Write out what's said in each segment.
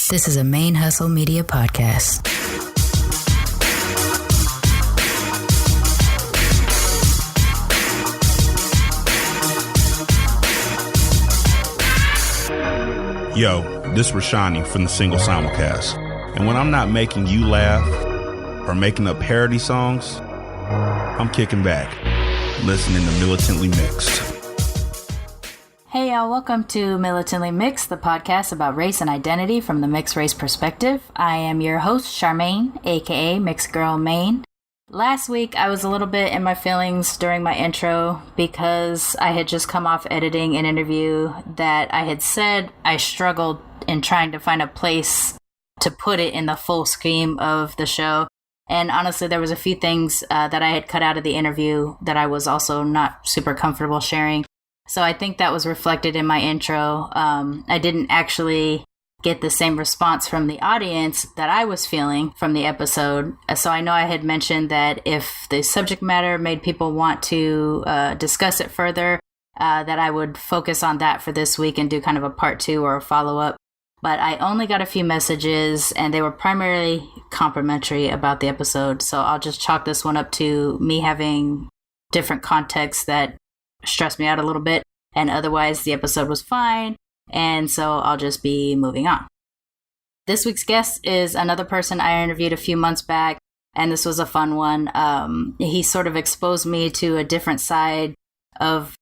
This is a ManeHustle Media podcast. Yo, this is Sharmane from the Single Simulcast. And when I'm not making you laugh or making up parody songs, I'm kicking back, listening to Militantly Mixed. Hey y'all, welcome to Militantly Mixed, the podcast about race and identity from the mixed race perspective. I am your host, Sharmane, aka Mixed Girl Maine. Last week, I was a little bit in my feelings during my intro because I had just come off editing an interview that I had said I struggled in trying to find a place to put it in the full scheme of the show. And honestly, there was a few things that I had cut out of the interview that I was also not super comfortable sharing. So I think that was reflected in my intro. I didn't actually get the same response from the audience that I was feeling from the episode. So I know I had mentioned that if the subject matter made people want to discuss it further, that I would focus on that for this week and do kind of a part 2 or a follow-up. But I only got a few messages and they were primarily complimentary about the episode. So I'll just chalk this one up to me having different contexts that stressed me out a little bit, and otherwise the episode was fine, and so I'll just be moving on. This week's guest is another person I interviewed a few months back, and this was a fun one. He sort of exposed me to a different side of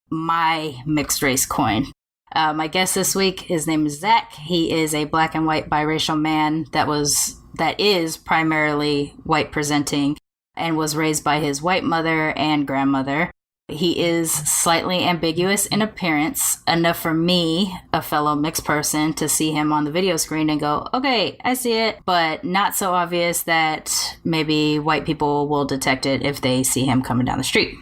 my mixed race coin. My guest this week, his name is Zach. He is a black and white biracial man that is primarily white presenting and was raised by his white mother and grandmother. He is slightly ambiguous in appearance, enough for me, a fellow mixed person, to see him on the video screen and go, okay, I see it, but not so obvious that maybe white people will detect it if they see him coming down the street.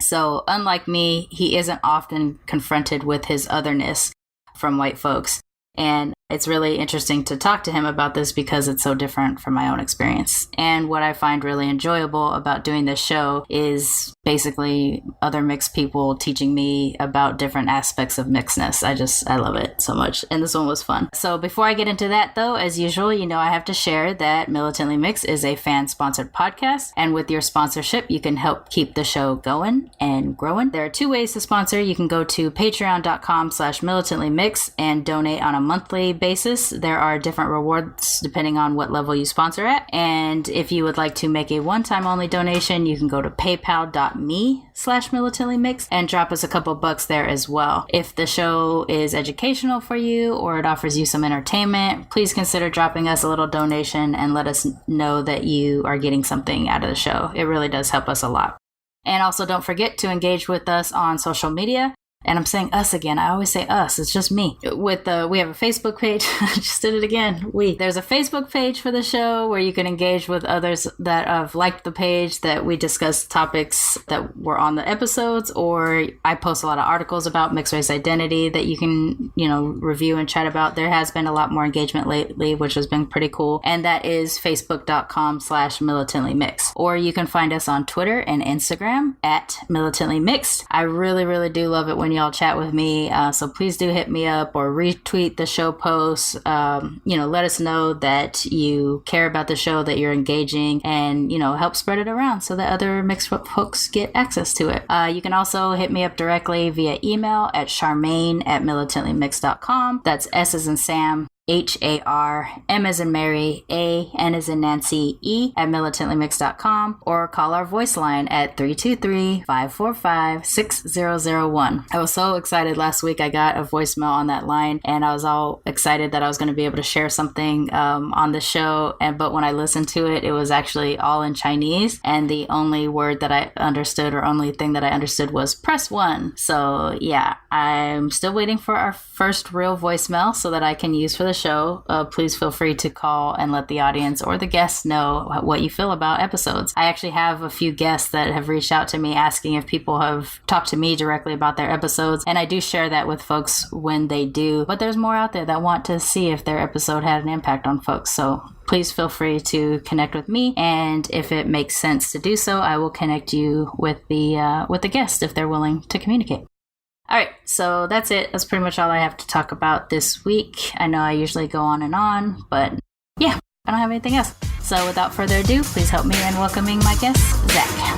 So unlike me, he isn't often confronted with his otherness from white folks. And it's really interesting to talk to him about this because it's so different from my own experience. And what I find really enjoyable about doing this show is basically other mixed people teaching me about different aspects of mixedness. I love it so much. And this one was fun. So before I get into that, though, as usual, I have to share that Militantly Mixed is a fan-sponsored podcast. And with your sponsorship, you can help keep the show going and growing. There are 2 ways to sponsor. You can go to patreon.com/militantlymixed and donate on a monthly basis. There are different rewards depending on what level you sponsor at. And if you would like to make a one-time only donation, you can go to paypal.me/militantlymixed and drop us a couple bucks there as well. If the show is educational for you or it offers you some entertainment, please consider dropping us a little donation and let us know that you are getting something out of the show. It really does help us a lot. And also don't forget to engage with us on social media. And I'm saying us again. I always say us. It's just me. We have a Facebook page. I just did it again. There's a Facebook page for the show where you can engage with others that have liked the page, that we discuss topics that were on the episodes, or I post a lot of articles about mixed race identity that you can, review and chat about. There has been a lot more engagement lately, which has been pretty cool. And that is facebook.com/militantlymixed. Or you can find us on Twitter and Instagram at militantlymixed. I really, really do love it when y'all chat with me, so please do hit me up or retweet the show posts. Let us know that you care about the show, that you're engaging, and help spread it around so that other mixed folks get access to it. You can also hit me up directly via email at Sharmane@militantlymixed.com. That's S as in Sam, HAR, M as in Mary, AN as in Nancy, E at militantlymixed.com, or call our voice line at 323-545-6001. I was so excited last week. I got a voicemail on that line and I was all excited that I was going to be able to share something on the show. But when I listened to it, it was actually all in Chinese. And the only word that I understood, or only thing that I understood, was press 1. So yeah, I'm still waiting for our first real voicemail so that I can use for the show. Please feel free to call and let the audience or the guests know what you feel about episodes. I actually have a few guests that have reached out to me asking if people have talked to me directly about their episodes, and I do share that with folks when they do, but there's more out there that want to see if their episode had an impact on folks. So please feel free to connect with me, and if it makes sense to do so, I will connect you with the guest if they're willing to communicate. All right, so that's it. That's pretty much all I have to talk about this week. I know I usually go on and on, but yeah, I don't have anything else. So without further ado, please help me in welcoming my guest, Zach.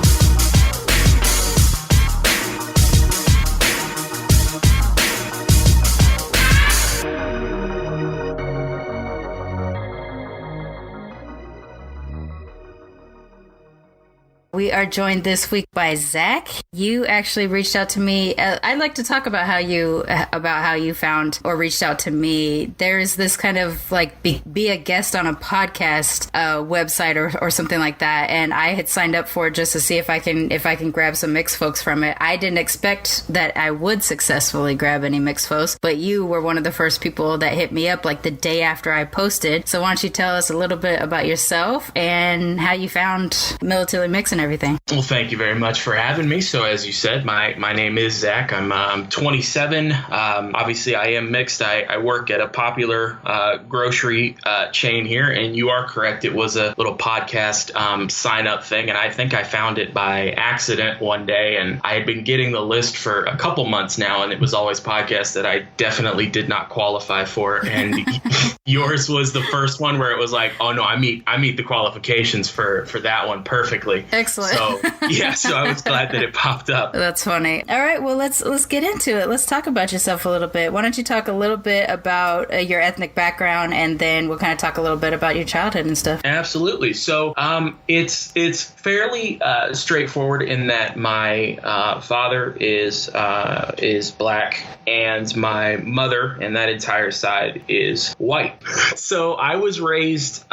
We are joined this week by Zach. You actually reached out to me. I'd like to talk about how you found or reached out to me. There's this kind of like be a guest on a podcast website or something like that, and I had signed up for it just to see if I can grab some mixed folks from it. I didn't expect that I would successfully grab any mixed folks, but you were one of the first people that hit me up like the day after I posted. So why don't you tell us a little bit about yourself and how you found Militantly Mixed and everything? Well, thank you very much for having me. So as you said, my name is Zach. I'm 27. Obviously, I am mixed. I work at a popular grocery chain here, and you are correct. It was a little podcast sign up thing, and I think I found it by accident one day, and I had been getting the list for a couple months now, and it was always podcasts that I definitely did not qualify for, and yours was the first one where it was like, oh no, I meet the qualifications for that one perfectly. Excellent. So yeah, so I was glad that it popped up. That's funny. All right, well let's get into it. Let's talk about yourself a little bit. Why don't you talk a little bit about your ethnic background, and then we'll kind of talk a little bit about your childhood and stuff. Absolutely. So it's fairly straightforward in that my father is black and my mother and that entire side is white. So I was raised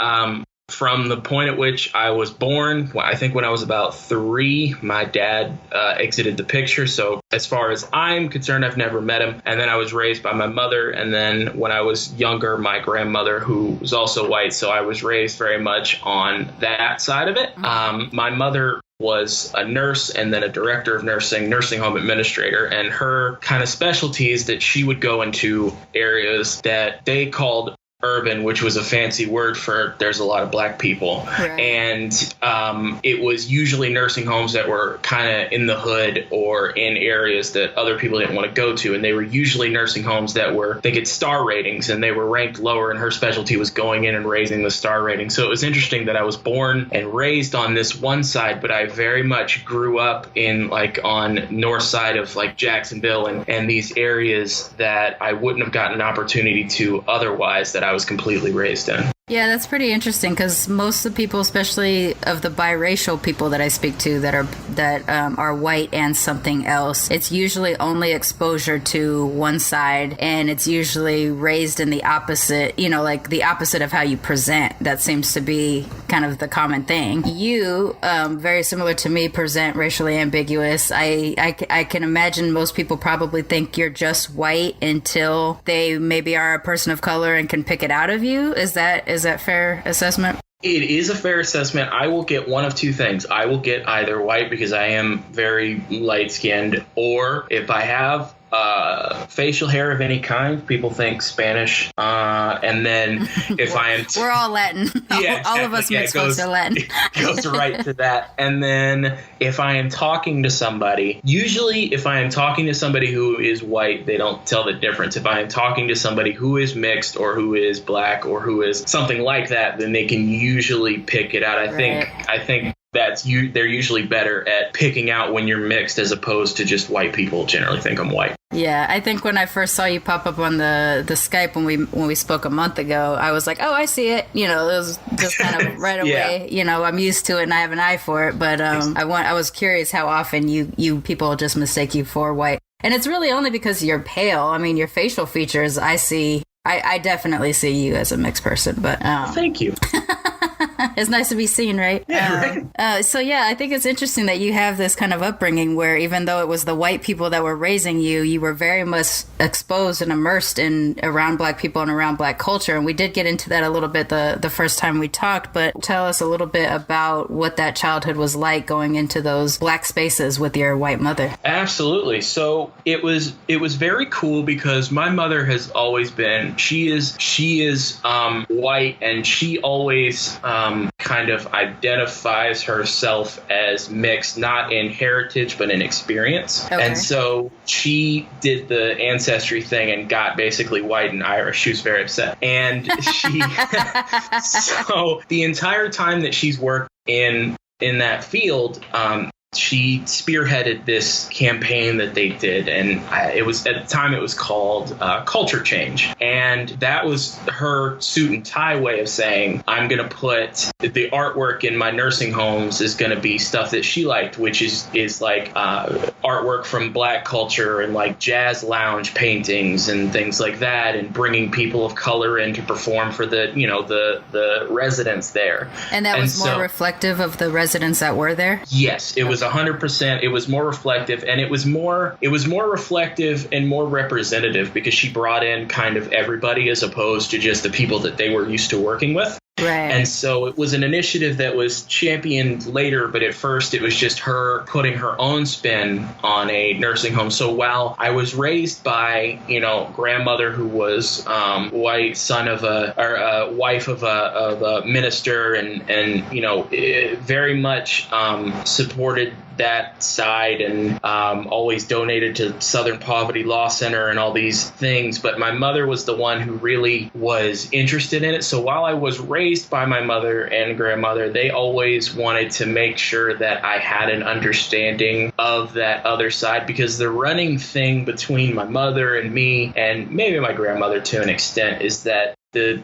from the point at which I was born. I think when I was about 3, my dad exited the picture. So as far as I'm concerned, I've never met him. And then I was raised by my mother. And then when I was younger, my grandmother, who was also white. So I was raised very much on that side of it. My mother was a nurse and then a director of nursing home administrator. And her kind of specialty is that she would go into areas that they called urban, which was a fancy word for there's a lot of black people. Right. And it was usually nursing homes that were kind of in the hood or in areas that other people didn't want to go to. And they were usually nursing homes that they get star ratings, and they were ranked lower, and her specialty was going in and raising the star rating. So it was interesting that I was born and raised on this one side, but I very much grew up in on north side of Jacksonville and these areas that I wouldn't have gotten an opportunity to otherwise, that I was completely raised in. Yeah, that's pretty interesting, because most of the people, especially of the biracial people that I speak to that are white and something else, it's usually only exposure to one side, and it's usually raised in the opposite, the opposite of how you present. That seems to be kind of the common thing. You, very similar to me, present racially ambiguous. I can imagine most people probably think you're just white until they maybe are a person of color and can pick it out of you. Is that fair assessment? It is a fair assessment. I will get one of two things. I will get either white because I am very light skinned, or if I have facial hair of any kind, people think Spanish. And then if I am... We're all Latin. Yeah, all of us mixed folks are Latin. It goes right to that. And then if I am talking to somebody, usually if I am talking to somebody who is white, they don't tell the difference. If I am talking to somebody who is mixed or who is black or who is something like that, then they can usually pick it out. I think they're usually better at picking out when you're mixed, as opposed to just white people generally think I'm white. Yeah, I think when I first saw you pop up on the Skype when we spoke a month ago, I was like, oh, I see it. It was just kind of right away. Yeah. I'm used to it and I have an eye for it. But I was curious how often you people just mistake you for white. And it's really only because you're pale. I mean, your facial features, I definitely see you as a mixed person. But thank you. It's nice to be seen, right? Yeah, right. So yeah, I think it's interesting that you have this kind of upbringing where even though it was the white people that were raising you, you were very much exposed and immersed around black people and around black culture. And we did get into that a little bit the first time we talked, but tell us a little bit about what that childhood was like going into those black spaces with your white mother. Absolutely. So it was very cool because my mother has always been, she is white, and she always kind of identifies herself as mixed, not in heritage, but in experience. Okay. And so she did the ancestry thing and got basically white and Irish. She was very upset. And she, so the entire time that she's worked in that field, she spearheaded this campaign that they did, and it was at the time it was called Culture Change, and that was her suit and tie way of saying, I'm going to put the artwork in my nursing homes is going to be stuff that she liked, which is like artwork from Black culture and like jazz lounge paintings and things like that, and bringing people of color in to perform for the residents there. And that was more reflective of the residents that were there? Yes, it was 100%. It was more reflective, and it was more reflective and more representative because she brought in kind of everybody as opposed to just the people that they were used to working with. Right. And so it was an initiative that was championed later, but at first it was just her putting her own spin on a nursing home. So while I was raised by, grandmother who was white, son of a wife of a minister, and very much supported that side, and always donated to Southern Poverty Law Center and all these things. But my mother was the one who really was interested in it. So while I was raised by my mother and grandmother, they always wanted to make sure that I had an understanding of that other side, because the running thing between my mother and me, and maybe my grandmother to an extent, is that the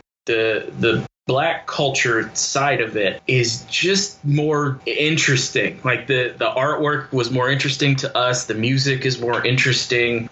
Black culture side of it is just more interesting. Like the artwork was more interesting to us. The music is more interesting.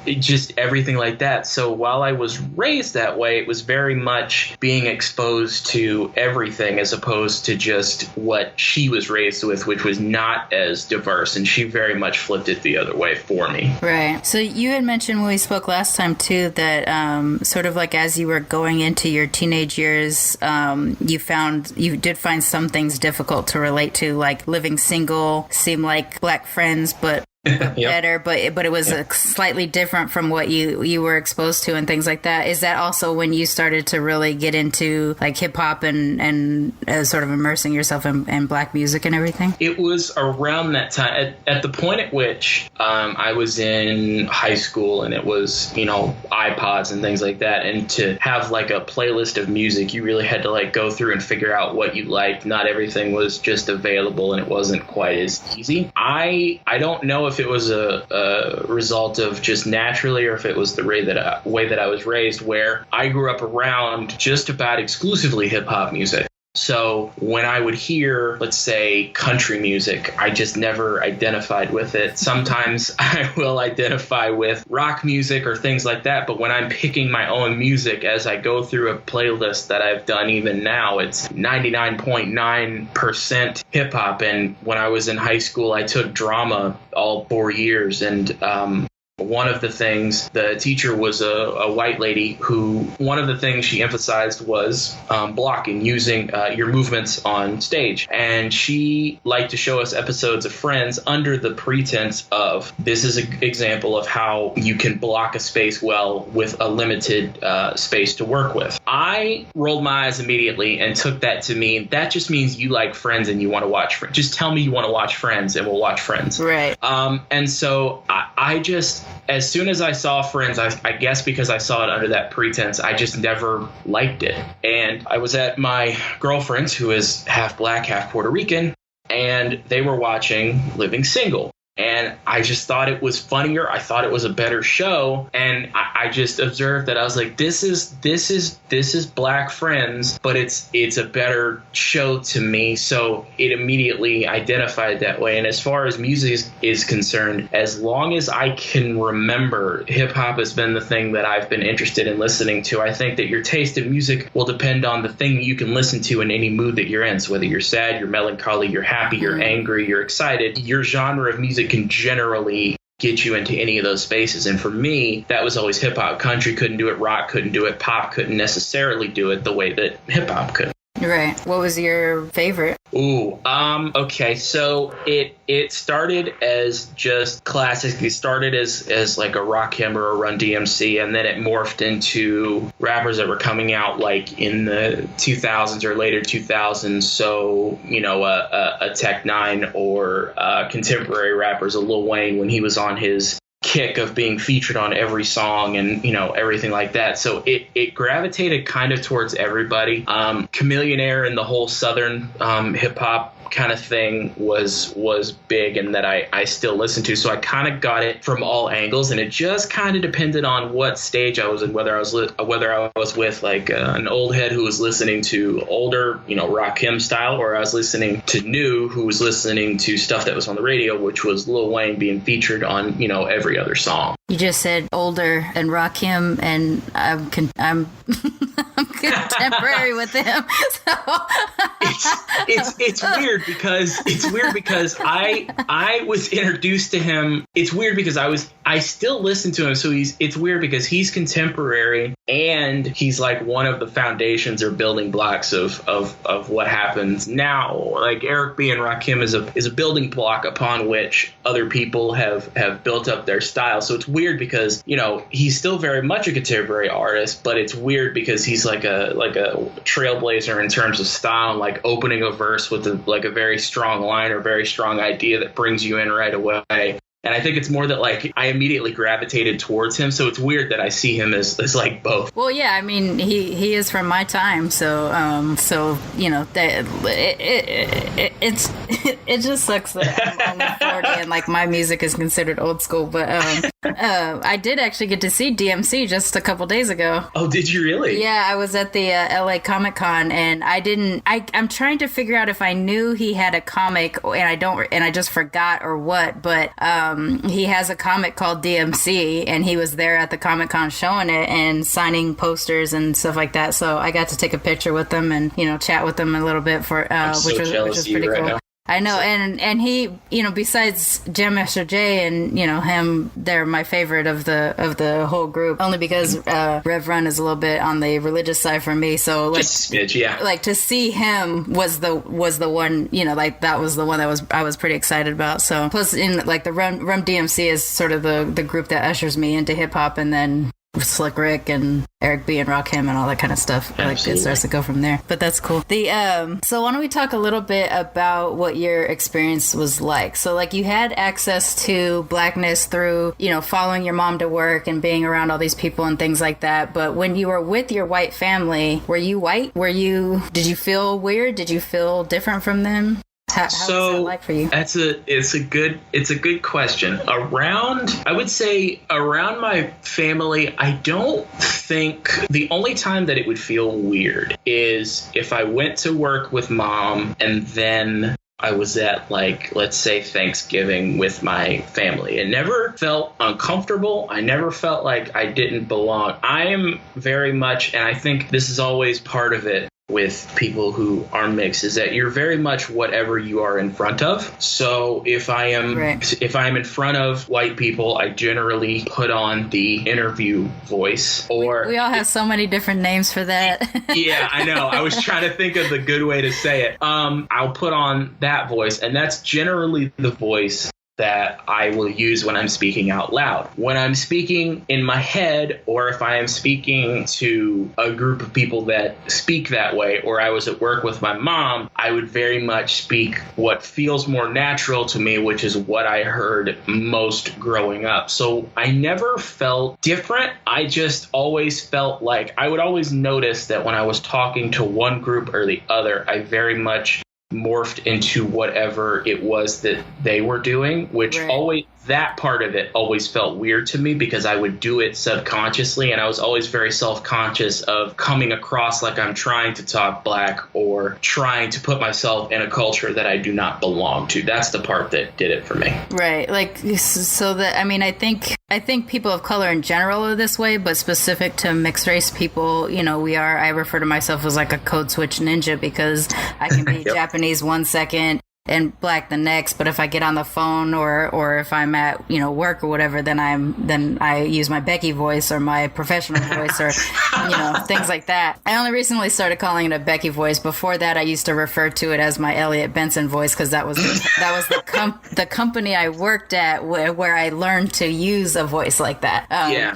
Just everything like that. So while I was raised that way, it was very much being exposed to everything as opposed to just what she was raised with, which was not as diverse. And she very much flipped it the other way for me. Right. So you had mentioned when we spoke last time too that sort of like as you were going into your teenage years, you did find some things difficult to relate to, like living single, seemed like Black friends, but Yep. better, but it was slightly different from what you were exposed to and things like that. Is that also when you started to really get into like hip hop and sort of immersing yourself in Black music and everything? It was around that time, at the point at which I was in high school, and it was, iPods and things like that. And to have like a playlist of music, you really had to like go through and figure out what you liked. Not everything was just available, and it wasn't quite as easy. I don't know if it was a result of just naturally, or if it was the way that I was raised, where I grew up around just about exclusively hip hop music. So when I would hear, let's say, country music, I just never identified with it. Sometimes I will identify with rock music or things like that. But when I'm picking my own music, as I go through a playlist that I've done even now, it's 99.9% hip hop. And when I was in high school, I took drama all 4 years. And one of the things, the teacher was a white lady who, one of the things she emphasized was blocking, using your movements on stage. And she liked to show us episodes of Friends under the pretense of, this is an example of how you can block a space well with a limited space to work with. I rolled my eyes immediately and took that to mean that just means you like Friends and you want to watch Friends. Just tell me you want to watch Friends and we'll watch Friends. Right. And so I just, as soon as I saw Friends, I guess because I saw it under that pretense, I just never liked it. And I was at my girlfriend's, who is half Black, half Puerto Rican, and they were watching Living Single. And I just thought it was funnier. I thought it was a better show. And I just observed that I was like, this is Black Friends, but it's a better show to me. So it immediately identified that way. And as far as music is concerned, as long as I can remember, hip hop has been the thing that I've been interested in listening to. I think that your taste in music will depend on the thing you can listen to in any mood that you're in. So whether you're sad, you're melancholy, you're happy, you're angry, you're excited, your genre of music can generally get you into any of those spaces. And for me, that was always hip hop. Country couldn't do it. Rock couldn't do it. Pop couldn't necessarily do it the way that hip hop could. Right. What was your favorite? Ooh, okay, so it started as just classic. It started as like a Rakim or a Run DMC, and then it morphed into rappers that were coming out like in the 2000s or later 2000s. So, you know, a Tech Nine or contemporary rappers, a Lil Wayne when he was on his kick of being featured on every song and, you know, everything like that. So it gravitated kind of towards everybody. Chameleonaire and the whole Southern hip hop kind of thing was big and that I still listen to. So I kind of got it from all angles, and it just kind of depended on what stage I was in, whether I was with like an old head who was listening to older, you know, Rakim style, or I was listening to new who was listening to stuff that was on the radio, which was Lil Wayne being featured on, you know, every other song. You just said older and Rakim, and I'm I'm contemporary with him. So it's weird because I was introduced to him. It's weird because I still listen to him. So it's weird because he's contemporary and he's like one of the foundations or building blocks of what happens now. Like Eric B and Rakim is a building block upon which other people have built up their style. So it's weird because, you know, he's still very much a contemporary artist, but it's weird because he's like a trailblazer in terms of style, and like opening a verse with a very strong line or very strong idea that brings you in right away. And I think it's more that like I immediately gravitated towards him. So it's weird that I see him as like both. Well, yeah, I mean, he is from my time. So you know, that it just sucks that I'm only 40 and like my music is considered old school. But I did actually get to see DMC just a couple days ago. Oh, did you really? Yeah, I was at the LA Comic Con, and I'm trying to figure out if I knew he had a comic and I just forgot or what, but he has a comic called DMC, and he was there at the Comic Con showing it and signing posters and stuff like that. So I got to take a picture with him and, you know, chat with him a little bit which was pretty cool. Now. I know, and he, you know, besides Jam Master Jay and, you know, him, they're my favorite of the whole group, only because Rev Run is a little bit on the religious side for me. So like, just a smidge, yeah. Like to see him was the one, you know, like that was the one that I was pretty excited about. So plus in like the Rum DMC is sort of the group that ushers me into hip hop, and then Slick Rick and Eric B and Rakim and all that kind of stuff. Absolutely. Like it starts to go from there. But that's cool. So why don't we talk a little bit about what your experience was like? So like you had access to blackness through, you know, following your mom to work and being around all these people and things like that. But when you were with your white family, were you white? Did you feel weird? Did you feel different from them? How was that like for you? It's a good question. I would say around my family, I don't think the only time that it would feel weird is if I went to work with mom and then I was at, like, let's say Thanksgiving with my family. It never felt uncomfortable. I never felt like I didn't belong. I am very much, and I think this is always part of it with people who are mixed, is that you're very much whatever you are in front of. So if I am in front of white people, I generally put on the interview voice. Or we all have so many different names for that. Yeah, I know. I was trying to think of the good way to say it. I'll put on that voice, and that's generally the voice that I will use when I'm speaking out loud. When I'm speaking in my head, or if I am speaking to a group of people that speak that way, or I was at work with my mom, I would very much speak what feels more natural to me, which is what I heard most growing up. So I never felt different. I just always felt like I would always notice that when I was talking to one group or the other, I very much morphed into whatever it was that they were doing, which always, that part of it always felt weird to me because I would do it subconsciously, and I was always very self-conscious of coming across like I'm trying to talk black or trying to put myself in a culture that I do not belong to. That's the part that did it for me. Right. Like, so that, I mean, I think people of color in general are this way, but specific to mixed race people, you know, I refer to myself as like a code switch ninja because I can be Japanese 1 second, and black the next. But if I get on the phone or if I'm at, work or whatever, then I use my Becky voice or my professional voice or, things like that. I only recently started calling it a Becky voice. Before that, I used to refer to it as my Elliot Benson voice because that was the company I worked at where I learned to use a voice like that.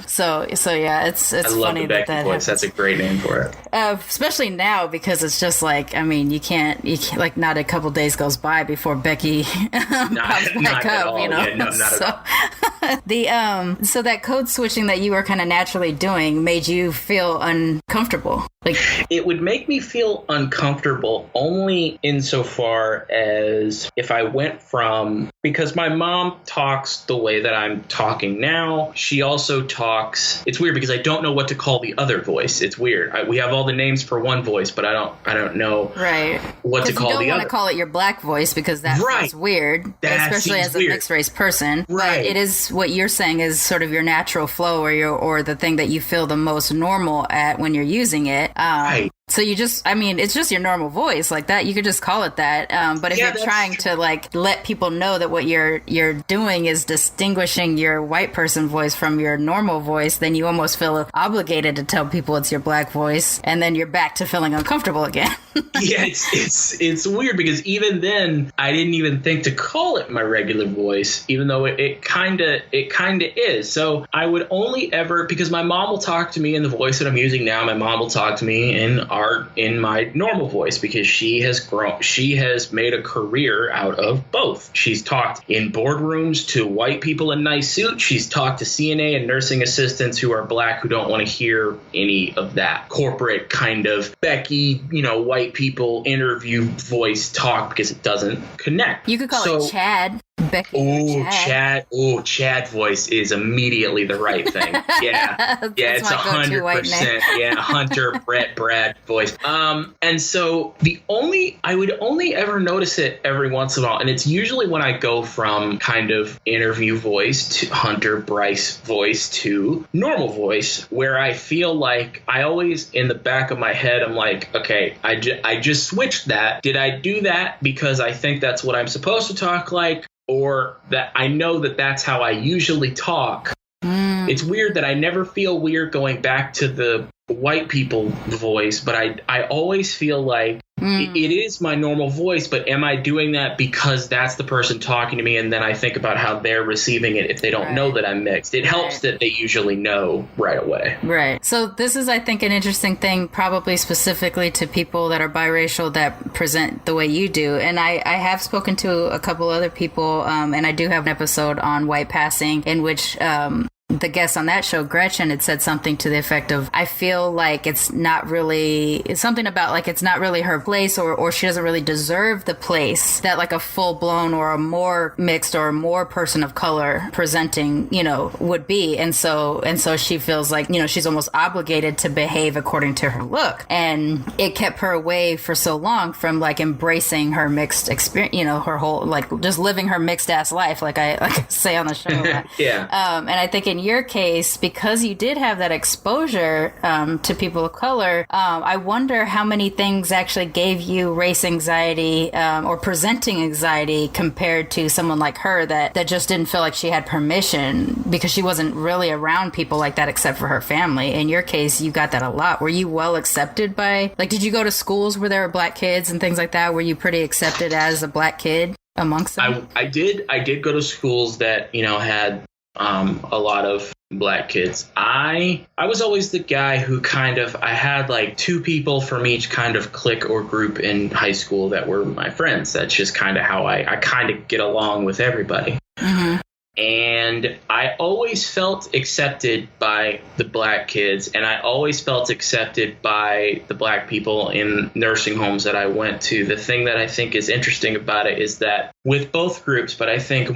So yeah, it's I love funny the Becky that voice. That's a great name for it. Especially now because it's just like, you can't like not a couple days goes by before Becky pops back up, Yeah, no, not at all. So that code switching that you were kind of naturally doing made you feel uncomfortable. Like it would make me feel uncomfortable only insofar as if I went from, because my mom talks the way that I'm talking now. She also talks. It's weird because I don't know what to call the other voice. It's weird. We have all the names for one voice, but I don't know what to call the other. You don't want to call it your black voice because that sounds weird, especially as a mixed race person. Right. But it is what you're saying is sort of your natural flow or the thing that you feel the most normal at when you're using it. Right. So you just, it's just your normal voice like that. You could just call it that. But if you're trying to like let people know that what you're doing is distinguishing your white person voice from your normal voice, then you almost feel obligated to tell people it's your black voice, and then you're back to feeling uncomfortable again. Yeah, it's weird because even then I didn't even think to call it my regular voice, even though it kind of is. So I would only ever, because my mom will talk to me in the voice that I'm using now. My mom will talk to me in my normal voice because she has made a career out of both. She's talked in boardrooms to white people in nice suits. She's talked to CNA and nursing assistants who are black who don't want to hear any of that corporate kind of Becky, white people interview voice talk because it doesn't connect. You could call it Chad. Becky. Chad. Chad voice is immediately the right thing. Yeah. It's 100%. Yeah. Hunter, Brad voice. And so I would only ever notice it every once in a while. And it's usually when I go from kind of interview voice to Hunter Bryce voice to normal voice, where I feel like I always in the back of my head, I'm like, okay, I just switched that. Did I do that because I think that's what I'm supposed to talk like? Or that I know that that's how I usually talk. It's weird that I never feel weird going back to the white people voice, but I always feel like it is my normal voice, but am I doing that because that's the person talking to me? And then I think about how they're receiving it if they don't know that I'm mixed. It helps that they usually know right away. Right. So this is, I think, an interesting thing, probably specifically to people that are biracial that present the way you do. And I have spoken to a couple other people, and I do have an episode on white passing in which the guest on that show, Gretchen, had said something to the effect of, I feel like it's not really her place or she doesn't really deserve the place that like a full blown or a more mixed or a more person of color presenting, would be. And so she feels like, she's almost obligated to behave according to her look. And it kept her away for so long from like embracing her mixed experience, her whole, like just living her mixed ass life, like I say on the show. Yeah. And I think in your case, because you did have that exposure to people of color, I wonder how many things actually gave you race anxiety or presenting anxiety compared to someone like her that just didn't feel like she had permission because she wasn't really around people like that except for her family. In your case, you got that a lot. Were you well accepted by, like, did you go to schools where there were black kids and things like that? Were you pretty accepted as a black kid amongst them? I did go to schools that, had a lot of black kids. I was always the guy who I had like two people from each kind of clique or group in high school that were my friends. That's just kind of how I kind of get along with everybody. Mm-hmm. And I always felt accepted by the black kids, and I always felt accepted by the black people in nursing homes that I went to. The thing that I think is interesting about it is that with both groups, but I think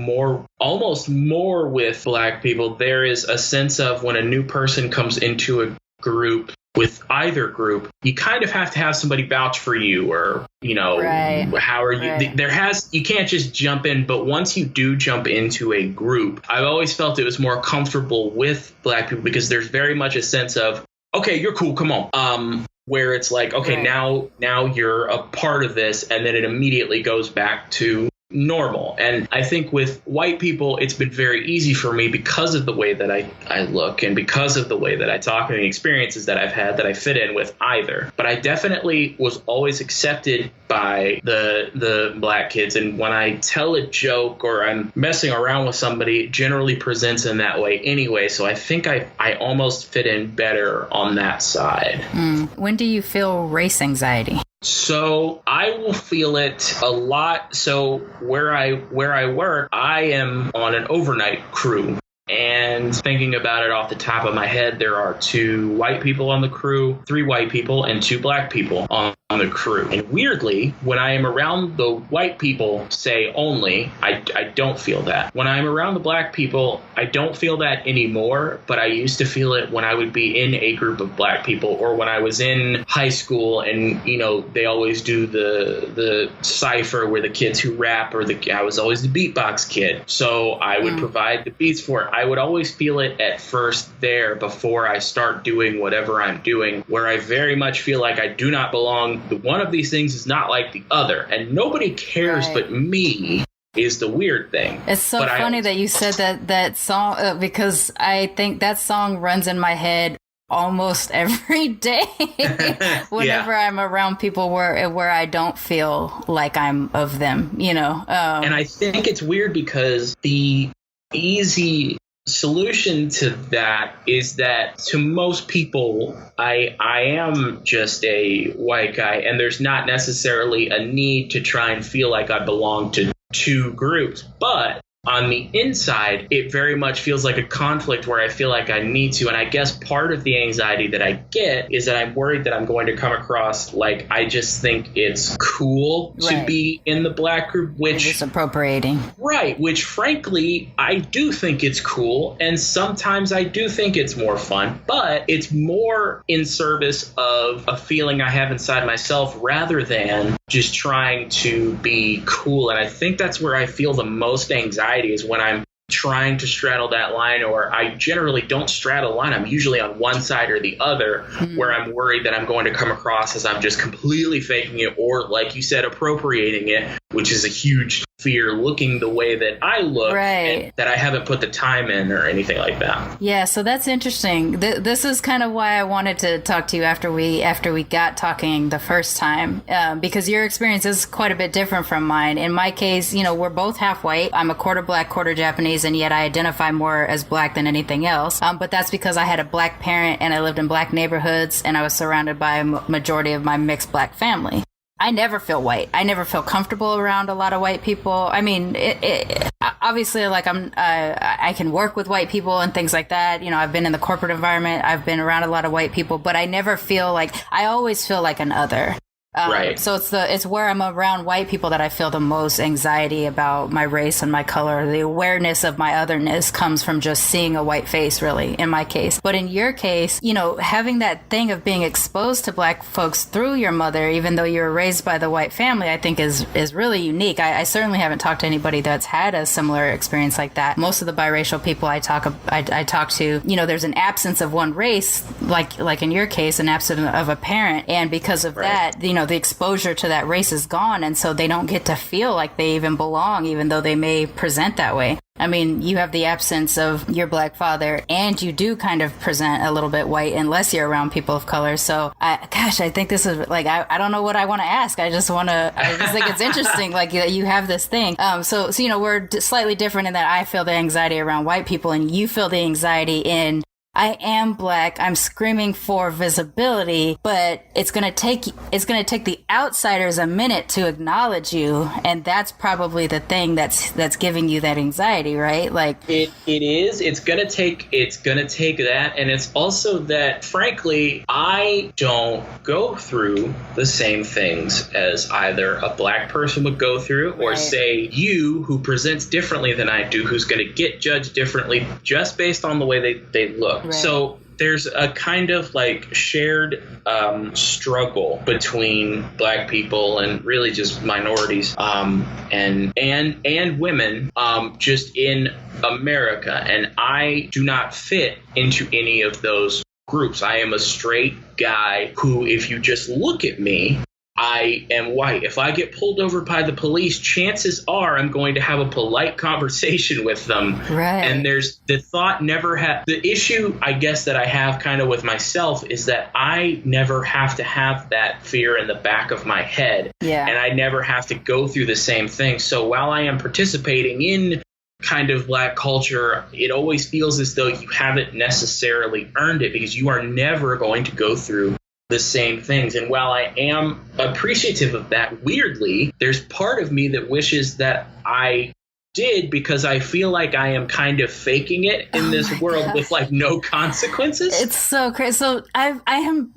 almost more with black people, there is a sense of when a new person comes into a group, with either group, you kind of have to have somebody vouch for you or, how are you? Right. You can't just jump in. But once you do jump into a group, I've always felt it was more comfortable with black people because there's very much a sense of, OK, you're cool. Come on. where it's like, okay, Right. now you're a part of this, and then it immediately goes back to normal. And I think with white people, it's been very easy for me because of the way that I look and because of the way that I talk and the experiences that I've had that I fit in with either. But I definitely was always accepted by the black kids. And when I tell a joke or I'm messing around with somebody, it generally presents in that way anyway. So I think I almost fit in better on that side. When do you feel race anxiety? So I will feel it a lot. So where I work, I am on an overnight crew. And thinking about it off the top of my head, there are 2 white people on the crew, 3 white people, and 2 black people on the crew. And weirdly, when I am around the white people, say only, I don't feel that. When I'm around the black people, I don't feel that anymore, but I used to feel it when I would be in a group of black people or when I was in high school and, they always do the cipher where the kids who rap I was always the beatbox kid. So I would provide the beats for it. I would always feel it at first there before I start doing whatever I'm doing, where I very much feel like I do not belong. One of these things is not like the other, and nobody cares but me is the weird thing. It's so funny that you said that song because I think that song runs in my head almost every day whenever I'm around people where I don't feel like I'm of them, And I think it's weird because the easy solution to that is that to most people, I am just a white guy, and there's not necessarily a need to try and feel like I belong to 2 groups. But on the inside, it very much feels like a conflict where I feel like I need to. And I guess part of the anxiety that I get is that I'm worried that I'm going to come across like I just think it's cool to be in the black group, which it's appropriating. Right, which frankly, I do think it's cool. And sometimes I do think it's more fun, but it's more in service of a feeling I have inside myself rather than just trying to be cool. And I think that's where I feel the most anxiety is when I'm trying to straddle that line, or I generally don't straddle a line. I'm usually on one side or the other where I'm worried that I'm going to come across as I'm just completely faking it, or like you said, appropriating it, which is a huge fear, looking the way that I look and that I haven't put the time in or anything like that. Yeah, so that's interesting. This is kind of why I wanted to talk to you after we got talking the first time, because your experience is quite a bit different from mine. In my case, we're both half white. I'm a quarter black, quarter Japanese, and yet I identify more as black than anything else. But that's because I had a black parent and I lived in black neighborhoods and I was surrounded by a majority of my mixed black family. I never feel white. I never feel comfortable around a lot of white people. I mean, obviously, like I can work with white people and things like that. I've been in the corporate environment. I've been around a lot of white people, but I never feel like, I always feel like an other. So it's where I'm around white people that I feel the most anxiety about my race and my color. The awareness of my otherness comes from just seeing a white face, really, in my case. But in your case, having that thing of being exposed to black folks through your mother, even though you were raised by the white family, I think is really unique. I certainly haven't talked to anybody that's had a similar experience like that. Most of the biracial people I talk to, there's an absence of one race, like in your case, an absence of a parent, and because of that, the exposure to that race is gone, and so they don't get to feel like they even belong, even though they may present that way. I mean, you have the absence of your black father, and you do kind of present a little bit white unless you're around people of color. So, I think this is like, I don't know what I want to ask. I just think it's interesting, like you have this thing. So we're slightly different in that I feel the anxiety around white people, and you feel the anxiety in, I am black, I'm screaming for visibility, but it's going to take the outsiders a minute to acknowledge you, and that's probably the thing that's giving you that anxiety, right? Like it is. It's going to take that, and it's also that frankly, I don't go through the same things as either a black person would go through, or say you, who presents differently than I do, who's going to get judged differently just based on the way they look. Right. So there's a kind of like shared struggle between black people and really just minorities and women just in America. And I do not fit into any of those groups. I am a straight guy who, if you just look at me, I am white. If I get pulled over by the police, chances are I'm going to have a polite conversation with them. Right. And there's the thought never the issue, I guess, that I have kind of with myself is that I never have to have that fear in the back of my head. Yeah. And I never have to go through the same thing. So while I am participating in kind of Black culture, it always feels as though you haven't necessarily earned it, because you are never going to go through the same things. And while I am appreciative of that, weirdly, there's part of me that wishes that I did, because I feel like I am kind of faking it in this world with like no consequences. It's so crazy. So I am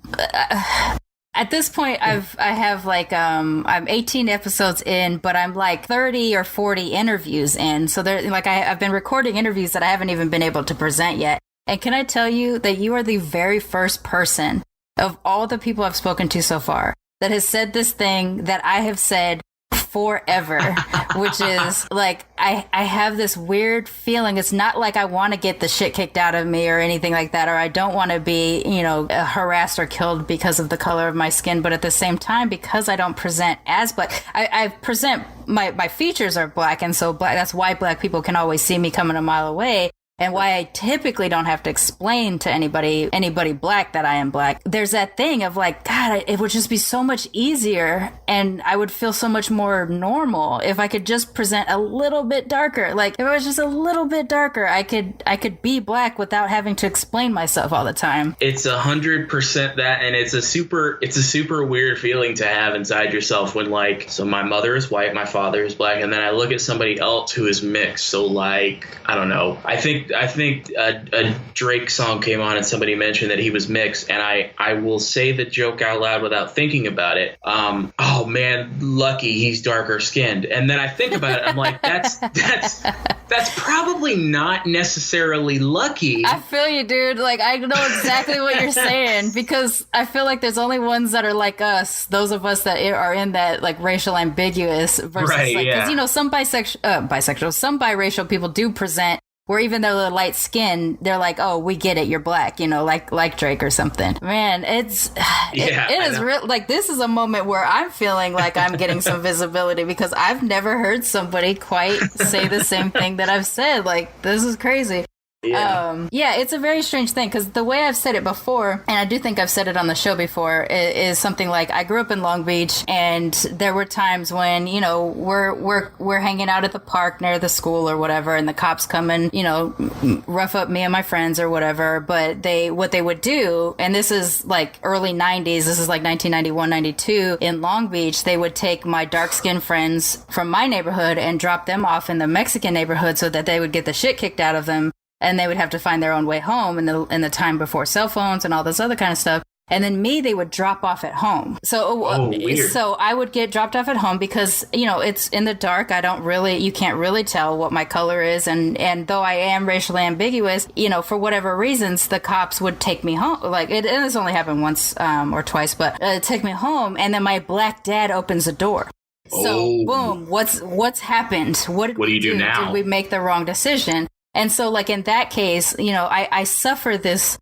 at this point I have like I'm 18 episodes in, but I'm like 30 or 40 interviews in. So there, like I've been recording interviews that I haven't even been able to present yet. And can I tell you that you are the very first person of all the people I've spoken to so far that has said this thing that I have said forever, which is like, I have this weird feeling. It's not like I want to get the shit kicked out of me or anything like that, or I don't want to be, harassed or killed because of the color of my skin. But at the same time, because I don't present as Black, I present, my features are Black. And so that's why Black people can always see me coming a mile away. And why I typically don't have to explain to anybody Black that I am Black. There's that thing of like, God, it would just be so much easier and I would feel so much more normal if I could just present a little bit darker. Like if I was just a little bit darker, I could be Black without having to explain myself all the time. It's 100% that, and it's a super weird feeling to have inside yourself when like, so my mother is white, my father is Black, and then I look at somebody else who is mixed. So like, I don't know. I think a Drake song came on and somebody mentioned that he was mixed, and I will say the joke out loud without thinking about it. Oh man, lucky he's darker skinned. And then I think about it, I'm like, that's probably not necessarily lucky. I feel you, dude. Like I know exactly what you're saying, because I feel like there's only ones that are like us, those of us that are in that like racial ambiguous versus right, like, yeah. because some some biracial people do present where even though they're light skinned, they're like, oh, we get it, you're Black, like Drake or something. Man, it is real. Like this is a moment where I'm feeling like I'm getting some visibility, because I've never heard somebody quite say the same thing that I've said. Like this is crazy. Yeah. It's a very strange thing, because the way I've said it before, and I do think I've said it on the show before, is something like, I grew up in Long Beach, and there were times when, we're hanging out at the park near the school or whatever, and the cops come and, rough up me and my friends or whatever. But what they would do, and this is like early 90s, this is like 1991, 92, in Long Beach, they would take my dark-skinned friends from my neighborhood and drop them off in the Mexican neighborhood so that they would get the shit kicked out of them. And they would have to find their own way home in the time before cell phones and all this other kind of stuff. And then they would drop off at home. So I would get dropped off at home because, it's in the dark. You can't really tell what my color is. And though I am racially ambiguous, for whatever reasons, the cops would take me home. Like it has only happened once or twice, but take me home. And then my Black dad opens the door. So boom, what's happened? What do you do now? Did we make the wrong decision? And so, like, in that case, I suffer this,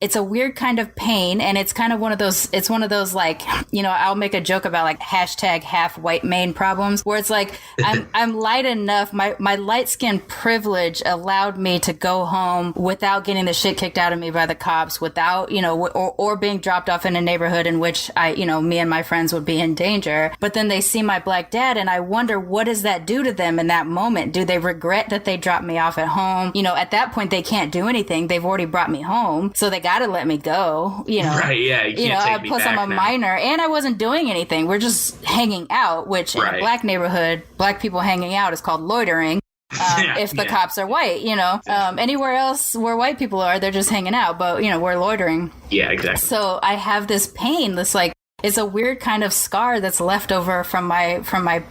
it's a weird kind of pain, and it's kind of one of those, like, I'll make a joke about, like, hashtag half white Maine problems, where it's like, I'm light enough, my light skin privilege allowed me to go home without getting the shit kicked out of me by the cops, without, or being dropped off in a neighborhood in which me and my friends would be in danger. But then they see my Black dad, and I wonder, what does that do to them in that moment? Do they regret that they dropped me off at home? At that point, they can't do anything. They've already brought me home, so they gotta let me go, Right, yeah, you can't take me plus back I'm a now. minor, and I wasn't doing anything. We're just hanging out, which in a Black neighborhood, Black people hanging out is called loitering. If the cops are white, anywhere else where white people are, they're just hanging out, but we're loitering. Yeah, exactly. So I have this pain, this like, it's a weird kind of scar that's left over from my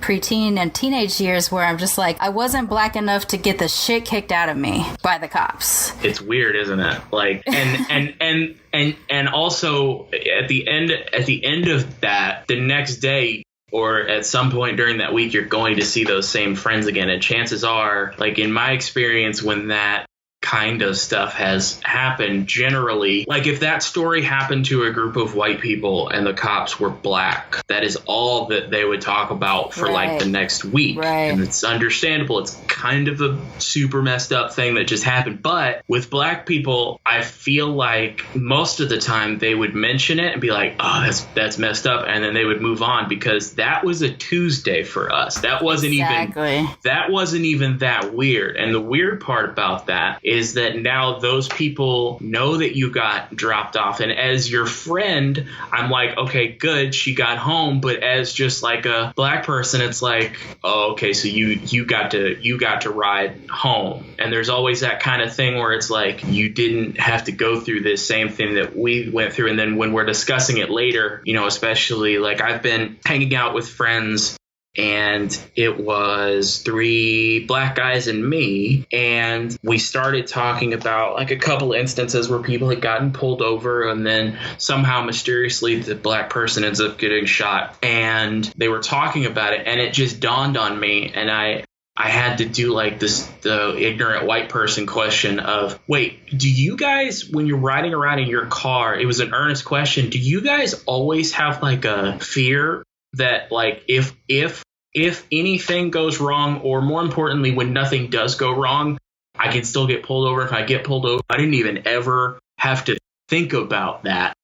preteen and teenage years, where I'm just like, I wasn't Black enough to get the shit kicked out of me by the cops. It's weird, isn't it? Like, and also at the end of that, the next day, or at some point during that week, you're going to see those same friends again. And chances are, like in my experience, when that kind of stuff has happened generally. Like if that story happened to a group of white people and the cops were black, that is all that they would talk about for like the next week. Right. And it's understandable. It's kind of a super messed up thing that just happened. But with black people, I feel like most of the time they would mention it and be like, oh, that's messed up. And then they would move on because that was a Tuesday for us. That wasn't even that weird. And the weird part about that is that now those people know that you got dropped off. And as your friend, I'm like, okay, good, she got home. But as just like a black person, it's like, oh, okay, so you got to ride home. And there's always that kind of thing where it's like you didn't have to go through this same thing that we went through. And then when we're discussing it later, you know, especially like I've been hanging out with friends and it was 3 black guys and me, and we started talking about like a couple instances where people had gotten pulled over and then somehow mysteriously the black person ends up getting shot, and they were talking about it, and it just dawned on me, and I had to do like the ignorant white person question of, wait, do you guys, when you're riding around in your car, it was an earnest question, do you guys always have like a fear that like if anything goes wrong, or more importantly, when nothing does go wrong, I can still get pulled over if I get pulled over? I didn't even ever have to think about that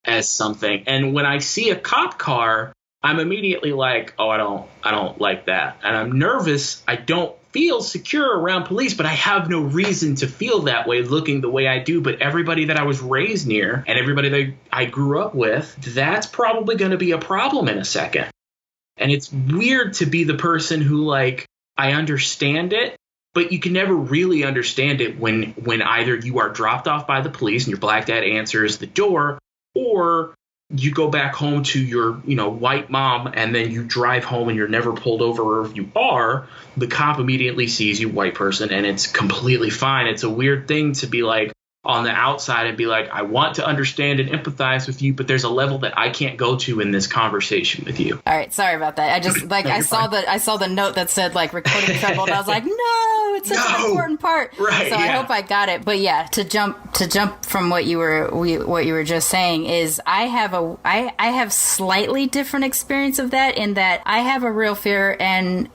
as something. And when I see a cop car, I'm immediately like, oh, I don't like that. And I'm nervous. I don't feel secure around police, but I have no reason to feel that way looking the way I do. But everybody that I was raised near and everybody that I grew up with, that's probably going to be a problem in a second. And it's weird to be the person who, like, I understand it, but you can never really understand it when either you are dropped off by the police and your black dad answers the door, or you go back home to your, you know, white mom, and then you drive home and you're never pulled over, or if you are, the cop immediately sees you, white person, and it's completely fine. It's a weird thing to be like on the outside and be like, I want to understand and empathize with you, but there's a level that I can't go to in this conversation with you. All right, sorry about that. I just like I saw the note that said like recording trouble, and I was like, no, it's such an important part. Right. So yeah. I hope I got it. But yeah, to jump from what you were just saying is I have slightly different experience of that, in that I have a real fear and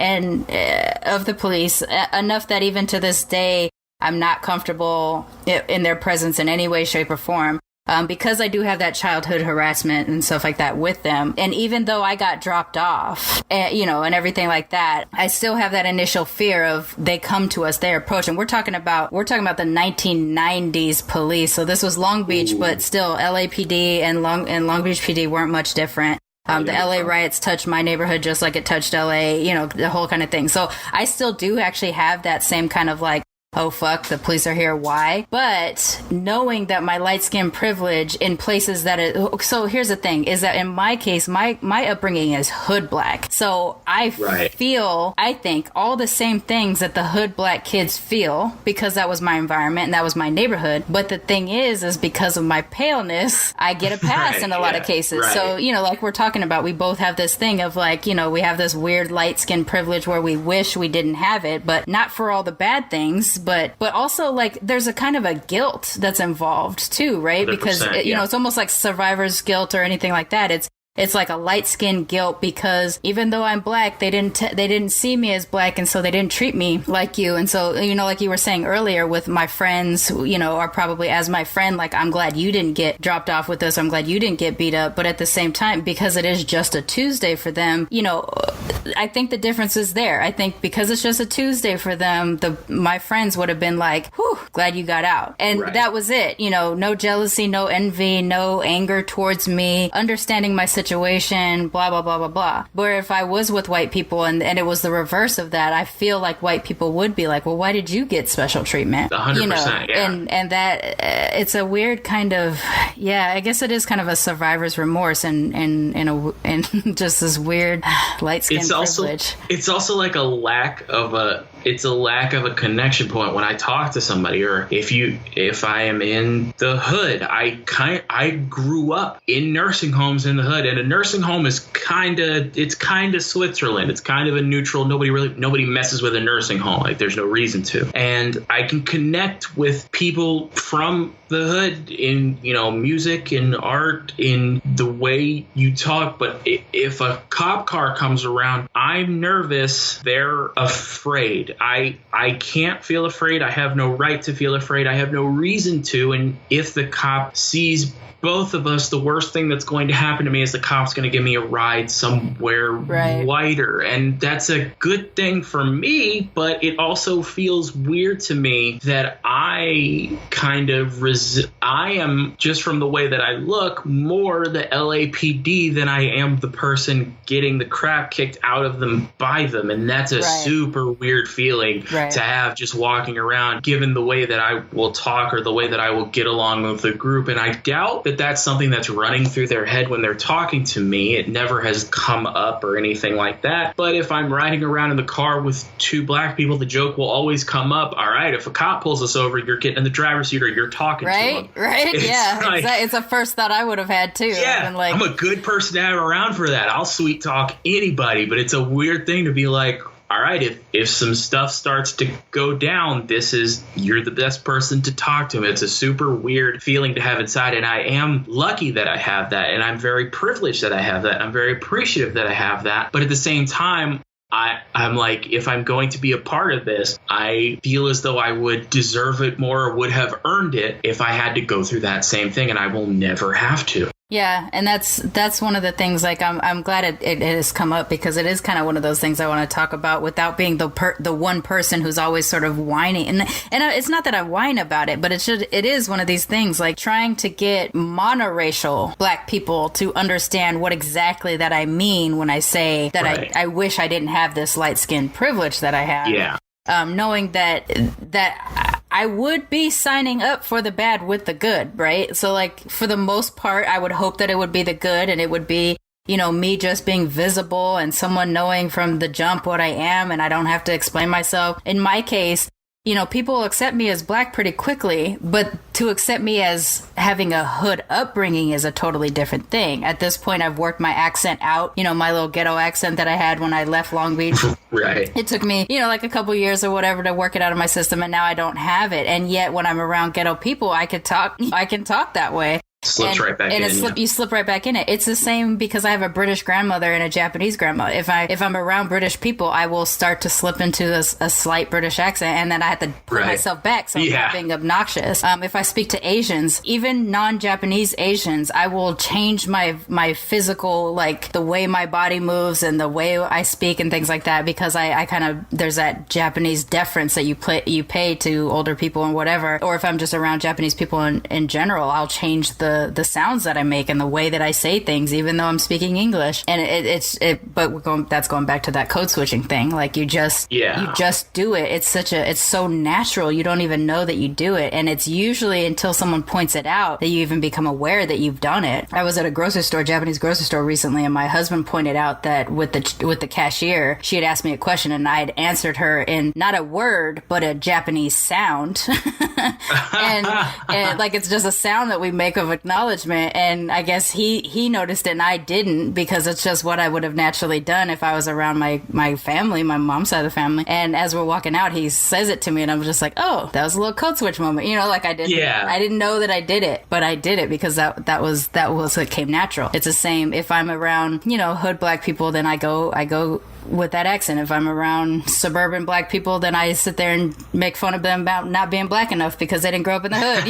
of the police enough that even to this day I'm not comfortable in their presence in any way, shape, or form, because I do have that childhood harassment and stuff like that with them. And even though I got dropped off, you know, and everything like that, I still have that initial fear of they come to us, they approach. And we're talking about the 1990s police. So this was Long Beach, but still LAPD and Long Beach PD weren't much different. The LA riots touched my neighborhood just like it touched LA, you know, the whole kind of thing. So I still do actually have that same kind of like, oh, fuck, the police are here. Why? But knowing that my light skin privilege in places that so here's the thing is that in my case, my upbringing is hood black. So I think all the same things that the hood black kids feel, because that was my environment and that was my neighborhood. But the thing is because of my paleness, I get a pass in a lot of cases. Right. So, you know, like we're talking about, we both have this thing of like, you know, we have this weird light skin privilege where we wish we didn't have it, but not for all the bad things. But also like there's a kind of a guilt that's involved too, right? Because you know, it's almost like survivor's guilt or anything like that. It's like a light skin guilt because even though I'm black, they didn't see me as black, and so they didn't treat me like you. And so, you know, like you were saying earlier with my friends, you know, are probably as my friend, like, I'm glad you didn't get dropped off with us. I'm glad you didn't get beat up. But at the same time, because it is just a Tuesday for them, you know, I think the difference is there. I think because it's just a Tuesday for them, my friends would have been like, whew, glad you got out. And that was it. You know, no jealousy, no envy, no anger towards me, understanding my situation, blah, blah, blah, blah, blah. Where if I was with white people and it was the reverse of that, I feel like white people would be like, well, why did you get special treatment? 100%, you know? yeah. And that it's a weird kind of, yeah, I guess it is kind of a survivor's remorse and just this weird light skin privilege. It's also like a lack of a it's a lack of a connection point when I talk to somebody, or if I am in the hood. I grew up in nursing homes in the hood, and a nursing home is kind of Switzerland. It's kind of a neutral. Nobody messes with a nursing home. Like, there's no reason to. And I can connect with people from the hood in, music and art, in the way you talk. But if a cop car comes around, I'm nervous. They're afraid. I can't feel afraid. I have no right to feel afraid. I have no reason to. And if the cop sees both of us, the worst thing that's going to happen to me is the cop's going to give me a ride somewhere whiter. And that's a good thing for me, but it also feels weird to me that I kind of I am, just from the way that I look, more the LAPD than I am the person getting the crap kicked out of them by them. And that's a super weird feeling to have, just walking around, given the way that I will talk or the way that I will get along with the group. And I doubt that that's something that's running through their head when they're talking to me. It never has come up or anything like that. But if I'm riding around in the car with two black people, the joke will always come up. All right, if a cop pulls us over, you're getting in the driver's seat or you're talking to them. Right. Yeah. Like, it's a first thought I would have had too. Yeah. I'm a good person to have around for that. I'll sweet talk anybody, but it's a weird thing to be like, all right, if some stuff starts to go down, you're the best person to talk to. It's a super weird feeling to have inside, and I am lucky that I have that, and I'm very privileged that I have that. I'm very appreciative that I have that. But at the same time, I'm like, if I'm going to be a part of this, I feel as though I would deserve it more or would have earned it if I had to go through that same thing, and I will never have to. Yeah, and that's one of the things, like, I'm glad it has come up, because it is kind of one of those things I want to talk about without being the one person who's always sort of whining. And it's not that I whine about it, but it is one of these things, like trying to get monoracial black people to understand what exactly that I mean when I say that I wish I didn't have this light skin privilege that I have. Yeah. Knowing that I would be signing up for the bad with the good, right? So, like, for the most part, I would hope that it would be the good, and it would be, me just being visible and someone knowing from the jump what I am, and I don't have to explain myself. In my case, people accept me as black pretty quickly, but to accept me as having a hood upbringing is a totally different thing. At this point, I've worked my accent out, my little ghetto accent that I had when I left Long Beach. Right. It took me, like a couple years or whatever to work it out of my system, and now I don't have it. And yet when I'm around ghetto people, I can talk that way. Slips right back in. You slip right back in it. It's the same because I have a British grandmother and a Japanese grandmother. If I'm around British people, I will start to slip into a slight British accent, and then I have to put myself back so I'm not being obnoxious. If I speak to Asians, even non-Japanese Asians, I will change my physical, like the way my body moves and the way I speak and things like that, because I kind of, there's that Japanese deference that you pay to older people and whatever. Or if I'm just around Japanese people in general, I'll change the sounds that I make and the way that I say things, even though I'm speaking English. And that's going back to that code switching thing. Like, you just do it. It's so natural. You don't even know that you do it. And it's usually until someone points it out that you even become aware that you've done it. I was at a grocery store, Japanese grocery store recently, and my husband pointed out that with the cashier, she had asked me a question and I had answered her in not a word, but a Japanese sound. and like, it's just a sound that we make of acknowledgement, and I guess he noticed it and I didn't, because it's just what I would have naturally done if I was around my family, my mom's side of the family. And as we're walking out, he says it to me, and I'm just like, oh, that was a little code switch moment, like I didn't know that I did it, but I did it because that was what came natural. It's the same if I'm around hood black people, then I go with that accent. If I'm around suburban black people, then I sit there and make fun of them about not being black enough because they didn't grow up in the hood,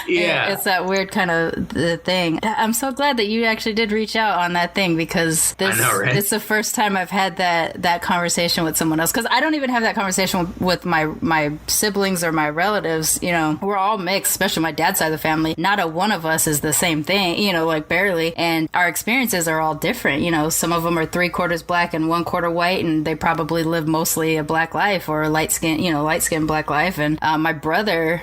Yeah. It's that weird kind of thing. I'm so glad that you actually did reach out on that thing, because it's the first time I've had that conversation with someone else, because I don't even have that conversation with my siblings or my relatives. We're all mixed, especially my dad's side of the family. Not a one of us is the same thing, like barely. And our experiences are all different. Some of them are 3/4 quarters black and 1/4 white, and they probably live mostly a black life or a light skin black life. And my brother,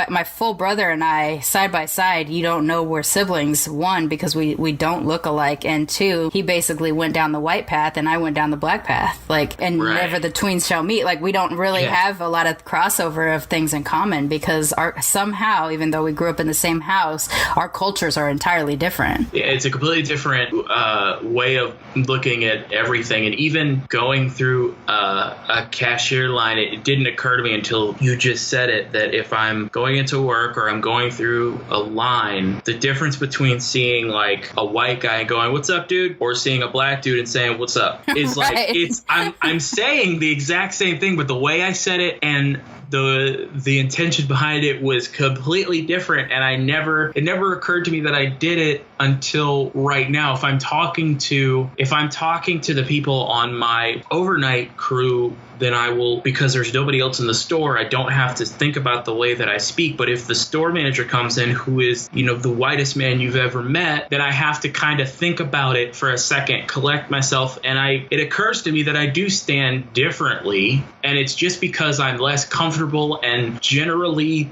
my full brother and I side by side, you don't know we're siblings. One, because we don't look alike, and two, he basically went down the white path and I went down the black path. Never the tweens shall meet. We don't really have a lot of crossover of things in common because somehow, even though we grew up in the same house, our cultures are entirely different. Yeah, it's a completely different way of looking at everything. And even going through a cashier line, it didn't occur to me until you just said it, that if I'm going into work or I'm going through a line, the difference between seeing a white guy and going, "What's up, dude?" or seeing a black dude and saying, "What's up?" is right. I'm saying the exact same thing, but the way I said it and the intention behind it was completely different, and it never occurred to me that I did it until right now. If I'm talking to the people on my overnight crew, then I will, because there's nobody else in the store, I don't have to think about the way that I speak. But if the store manager comes in who is, the whitest man you've ever met, then I have to kind of think about it for a second, collect myself. And it occurs to me that I do stand differently. And it's just because I'm less comfortable, and generally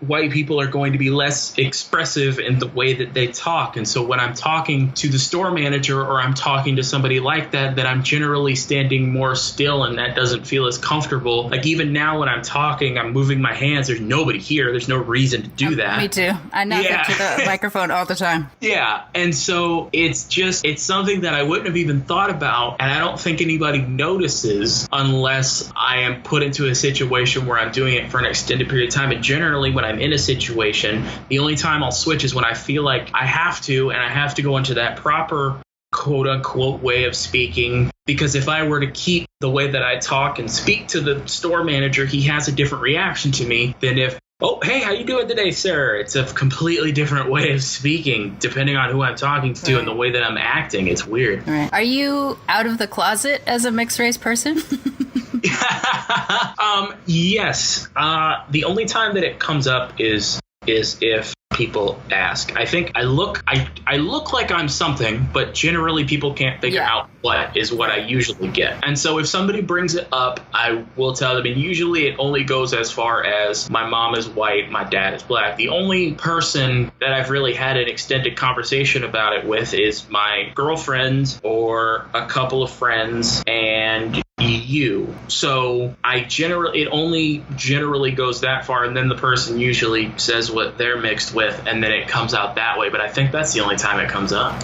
white people are going to be less expressive in the way that they talk. And so when I'm talking to the store manager or I'm talking to somebody like that I'm generally standing more still, and that doesn't feel as comfortable. Even now when I'm talking, I'm moving my hands. There's nobody here. There's no reason to do that. Me too. I knock into the microphone all the time. Yeah. And so it's something that I wouldn't have even thought about. And I don't think anybody notices unless I am put into a situation where I'm doing it for an extended period of time. And generally when I'm in a situation, the only time I'll switch is when I feel like I have to, and I have to go into that proper quote unquote way of speaking. Because if I were to keep the way that I talk and speak to the store manager, he has a different reaction to me than if, "Oh, hey, how you doing today, sir?" It's a completely different way of speaking depending on who I'm talking to and the way that I'm acting. It's weird. Right. Are you out of the closet as a mixed race person? Yes. The only time that it comes up is if people ask. I think I look like I'm something, but generally people can't figure out what is what I usually get. And so if somebody brings it up, I will tell them, and usually it only goes as far as my mom is white, my dad is black. The only person that I've really had an extended conversation about it with is my girlfriend or a couple of friends and you. So it only generally goes that far, and then the person usually says what they're mixed with, and then it comes out that way. But I think that's the only time it comes up.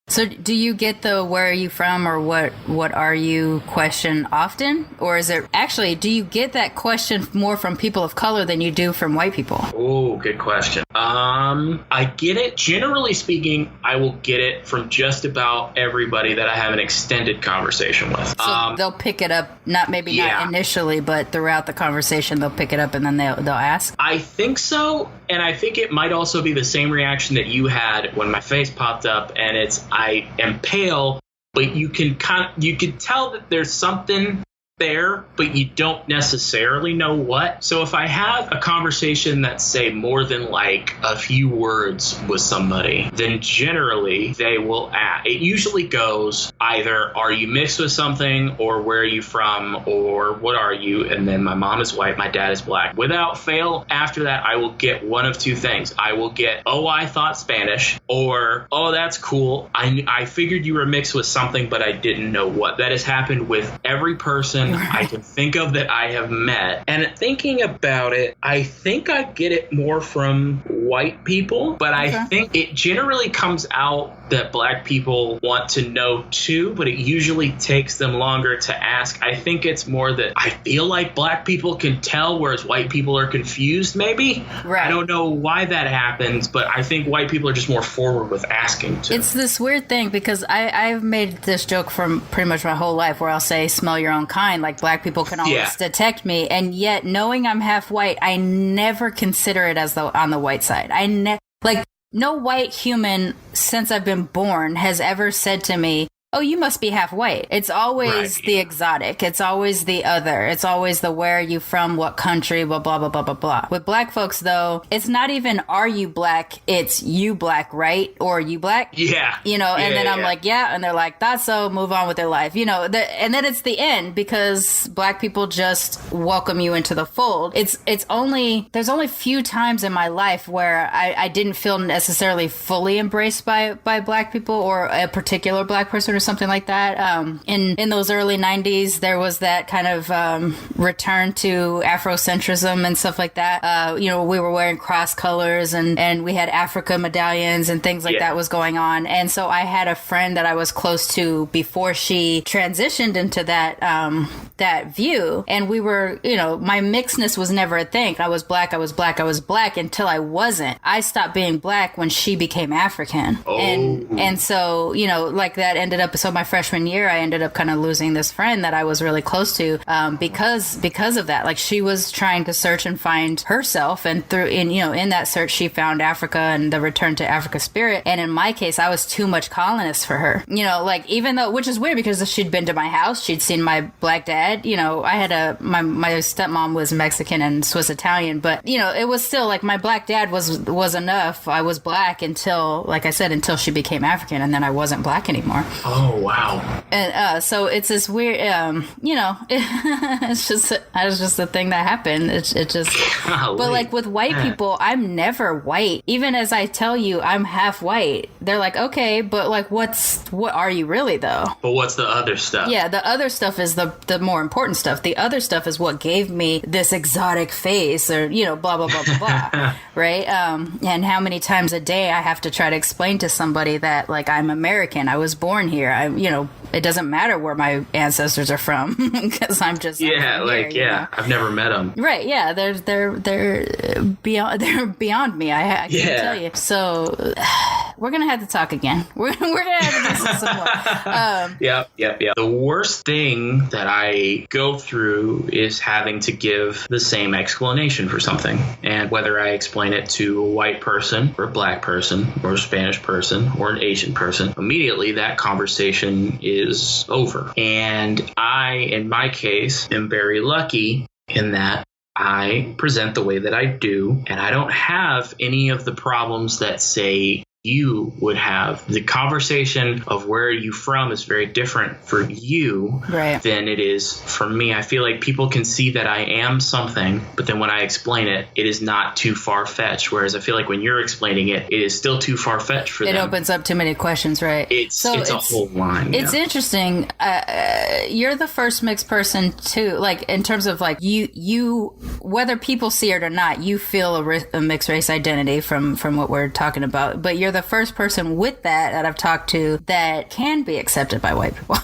So do you get the "where are you from" or what are you question often? Or is it actually, do you get that question more from people of color than you do from white people? Oh, good question. I get it. Generally speaking, I will get it from just about everybody that I have an extended conversation with. So they'll pick it up, not initially, but throughout the conversation, they'll pick it up and then they'll ask? I think so. And I think it might also be the same reaction that you had when my face popped up, and it's, I am pale, but you can tell that there's something there, but you don't necessarily know what. So if I have a conversation that's, say, more than a few words with somebody, then generally they will ask. It usually goes either, "Are you mixed with something?" or "Where are you from?" or "What are you?" And then my mom is white, my dad is black. Without fail, after that, I will get one of two things. I will get, "Oh, I thought Spanish," or, "Oh, that's cool. I figured you were mixed with something, but I didn't know what." That has happened with every person I can think of that I have met. And thinking about it, I think I get it more from white people, but I think it generally comes out that black people want to know too, but it usually takes them longer to ask. I think it's more that I feel like black people can tell, whereas white people are confused, maybe. Right. I don't know why that happens, but I think white people are just more forward with asking too. It's this weird thing because I've made this joke from pretty much my whole life where I'll say, "Smell your own kind." Like black people can always detect me, and yet knowing I'm half white, I never consider it as on the white side. No white human since I've been born has ever said to me, oh, you must be half white. It's always the exotic. It's always the other. It's always the where are you from, what country, blah, blah, blah, blah, blah, blah. With black folks, though, it's not even are you black, it's you black, right? Or you black? Yeah. You know, and then I'm like, yeah. And they're like, that's so, move on with their life. You know, and then it's the end because black people just welcome you into the fold. There's only few times in my life where I didn't feel necessarily fully embraced by black people or a particular black person or something like that. In those early 90s, there was that kind of return to Afrocentrism and stuff like that. You know, we were wearing cross colors and we had Africa medallions and things like that was going on. And so I had a friend that I was close to before she transitioned into that view. And we were, you know, my mixedness was never a thing. I was black until I wasn't. I stopped being black when she became African. Oh. And so, you know, like that ended up, so my freshman year, I ended up kind of losing this friend that I was really close to because of that. Like she was trying to search and find herself, and in that search, she found Africa and the return to Africa spirit. And in my case, I was too much colonist for her, you know, like even though, which is weird because she'd been to my house, she'd seen my black dad, you know, I had my stepmom was Mexican and Swiss Italian, but you know, it was still like my black dad was enough. I was black until, like I said, until she became African, and then I wasn't black anymore. Oh, wow. And so it's this weird, you know, it's just a thing that happened. It just, but like with white people, I'm never white. Even as I tell you, I'm half white. They're like, okay, but like, what are you really though? But what's the other stuff? Yeah, the other stuff is the more important stuff. The other stuff is what gave me this exotic face, or you know, blah blah blah blah blah, right? And how many times a day I have to try to explain to somebody that like I'm American, I was born here. You know, it doesn't matter where my ancestors are from because I'm just I've never met them. Right? Yeah, they're beyond me. I can't tell you. So we're gonna have to talk again. We're gonna have to do some more. Yep. The worst thing that I go through is having to give the same explanation for something, and whether I explain it to a white person or a black person or a Spanish person or an Asian person, immediately that conversation is over. And I, in my case, am very lucky in that I present the way that I do, and I don't have any of the problems that, say, you would have. The conversation of where are you from is very different for you than it is for me. I feel like people can see that I am something, but then when I explain it, it is not too far-fetched. Whereas I feel like when you're explaining it, it is still too far-fetched for them. It opens up too many questions, right? It's a whole line. It's interesting. You're the first mixed person too, like in terms of like you whether people see it or not, you feel a mixed race identity from what we're talking about, but you're the first person with that I've talked to that can be accepted by white people.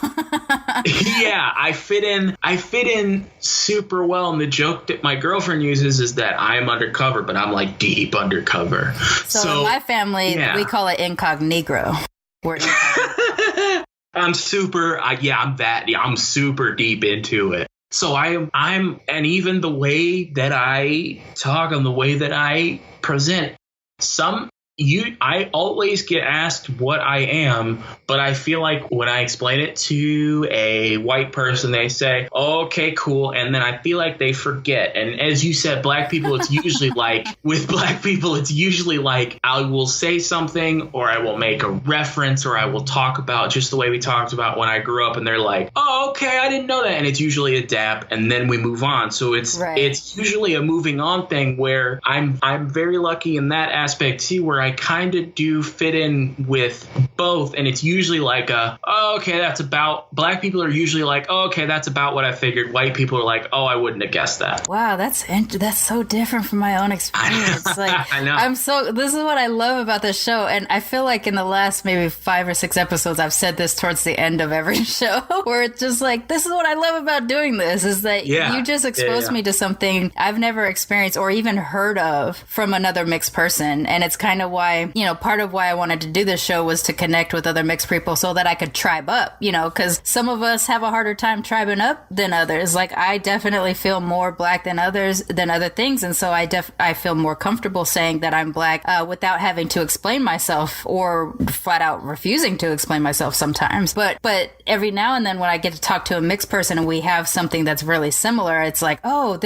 Yeah, I fit in super well. And the joke that my girlfriend uses is that I'm undercover, but I'm like deep undercover. So in my family, we call it IncogNEGRO. We're incognito. I'm super deep into it. So I'm, and even the way that I talk and the way that I present, I always get asked what I am, but I feel like when I explain it to a white person, they say, oh, okay, cool. And then I feel like they forget. And as you said, black people, it's usually like, with black people, it's usually like I will say something or I will make a reference or I will talk about just the way we talked about when I grew up. And they're like, oh, okay, I didn't know that. And it's usually a dap and then we move on. So it's usually a moving on thing where I'm very lucky in that aspect too, where I kind of do fit in with both, and it's usually like that's about, black people are usually like, oh, okay, that's about what I figured. White people are like, oh, I wouldn't have guessed that. Wow, that's so different from my own experience. Like, I know. This is what I love about this show, and I feel like in the last maybe 5 or 6 episodes, I've said this towards the end of every show, where it's just like, this is what I love about doing this, is that you just exposed me to something I've never experienced or even heard of from another mixed person, and it's kind of why, part of why I wanted to do this show was to connect with other mixed people so that I could tribe up, because some of us have a harder time tribing up than others. Like, I definitely feel more Black than others, than other things. And so I feel more comfortable saying that I'm Black without having to explain myself, or flat out refusing to explain myself sometimes. But every now and then when I get to talk to a mixed person and we have something that's really similar, it's like, oh,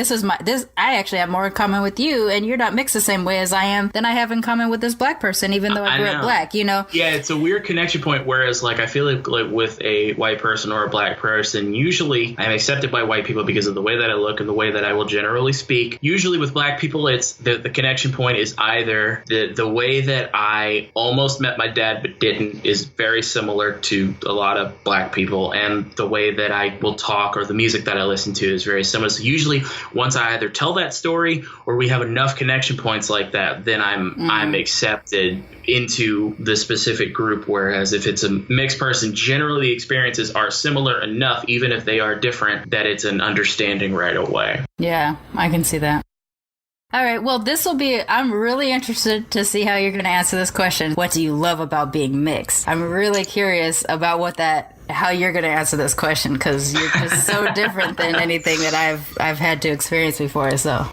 I actually have more in common with you, and you're not mixed the same way as I am than I have in common with this Black person, even though I grew up Black, Yeah, it's a weird connection point, whereas like I feel like with a white person or a Black person, usually I'm accepted by white people because of the way that I look and the way that I will generally speak. Usually with Black people, it's the connection point is either the way that I almost met my dad but didn't is very similar to a lot of Black people, and the way that I will talk or the music that I listen to is very similar. So usually once I either tell that story or we have enough connection points like that, then I'm accepted into the specific group. Whereas if it's a mixed person, generally the experiences are similar enough, even if they are different, that it's an understanding right away. Yeah, I can see that. All right, well, I'm really interested to see how you're going to answer this question. What do you love about being mixed? I'm really curious about how you're going to answer this question, because you're just so different than anything that I've had to experience before. So,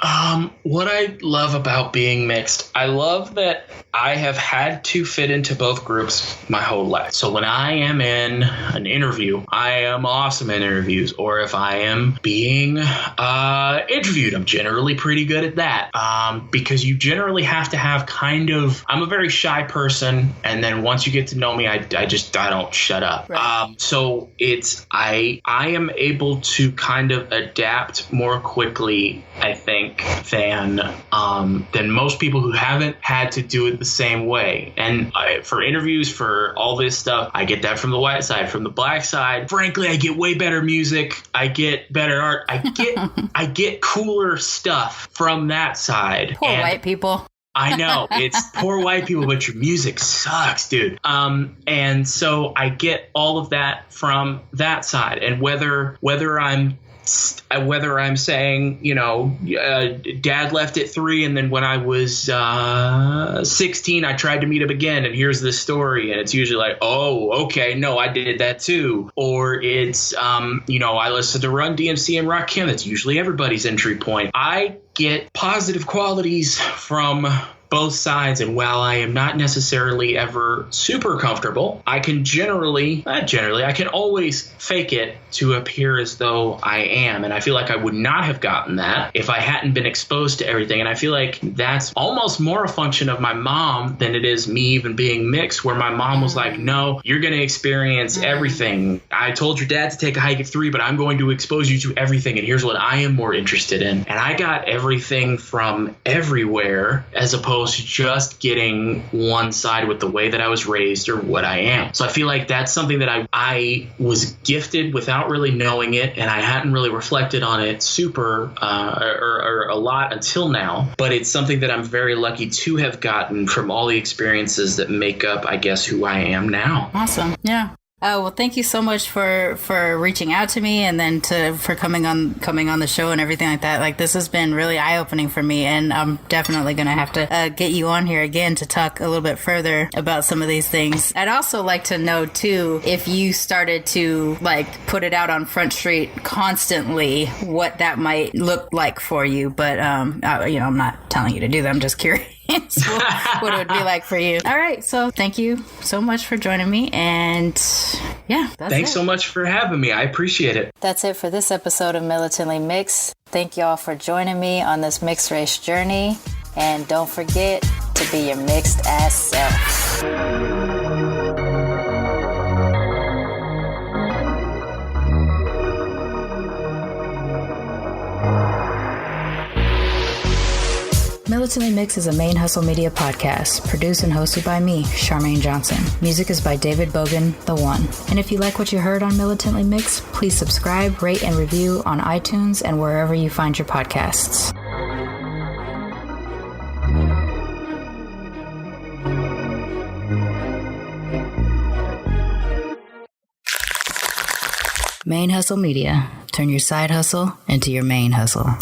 what I love about being mixed, I love that I have had to fit into both groups my whole life. So when I am in an interview, I am awesome in interviews. Or if I am being interviewed, I'm generally pretty good at that. Because you generally have to have I'm a very shy person. And then once you get to know me, I don't shut up. Right. So I am able to kind of adapt more quickly, I think, than most people who haven't had to do it the same way. And for interviews, for all this stuff, I get that from the white side. From the Black side, frankly, I get way better music. I get better art. I get cooler stuff from that side. Poor white people. I know, it's poor white people, but your music sucks, dude. And so I get all of that from that side. And whether I'm saying, dad left at 3, and then when I was 16, I tried to meet him again, and here's the story. And it's usually like, oh, okay, no, I did that too. Or it's, I listened to Run DMC and Rakim. That's usually everybody's entry point. I get positive qualities from both sides, and while I am not necessarily ever super comfortable, I can I can always fake it to appear as though I am. And I feel like I would not have gotten that if I hadn't been exposed to everything. And I feel like that's almost more a function of my mom than it is me even being mixed, where my mom was like, no, you're going to experience everything. I told your dad to take a hike at 3, but I'm going to expose you to everything. And here's what I am more interested in. And I got everything from everywhere, as opposed to just getting one side with the way that I was raised or what I am. So I feel like that's something that I was gifted without really knowing it, and I hadn't really reflected on it super or a lot until now. But it's something that I'm very lucky to have gotten from all the experiences that make up, I guess, who I am now. Awesome. Yeah. Oh, well, thank you so much for reaching out to me, and then for coming on the show and everything like that. Like, this has been really eye-opening for me, and I'm definitely going to have to get you on here again to talk a little bit further about some of these things. I'd also like to know, too, if you started to, put it out on Front Street constantly, what that might look like for you. But, I'm not telling you to do that. I'm just curious. What it would be like for you. All right, so thank you so much for joining me, and thanks so much for having me. I appreciate it. That's it for this episode of Militantly Mixed. Thank y'all for joining me on this mixed race journey, and don't forget to be your mixed ass self. Militantly Mixed is a ManeHustle Media podcast, produced and hosted by me, Sharmane Johnson. Music is by David Bogan, The One. And if you like what you heard on Militantly Mixed, please subscribe, rate, and review on iTunes and wherever you find your podcasts. ManeHustle Media. Turn your side hustle into your main hustle.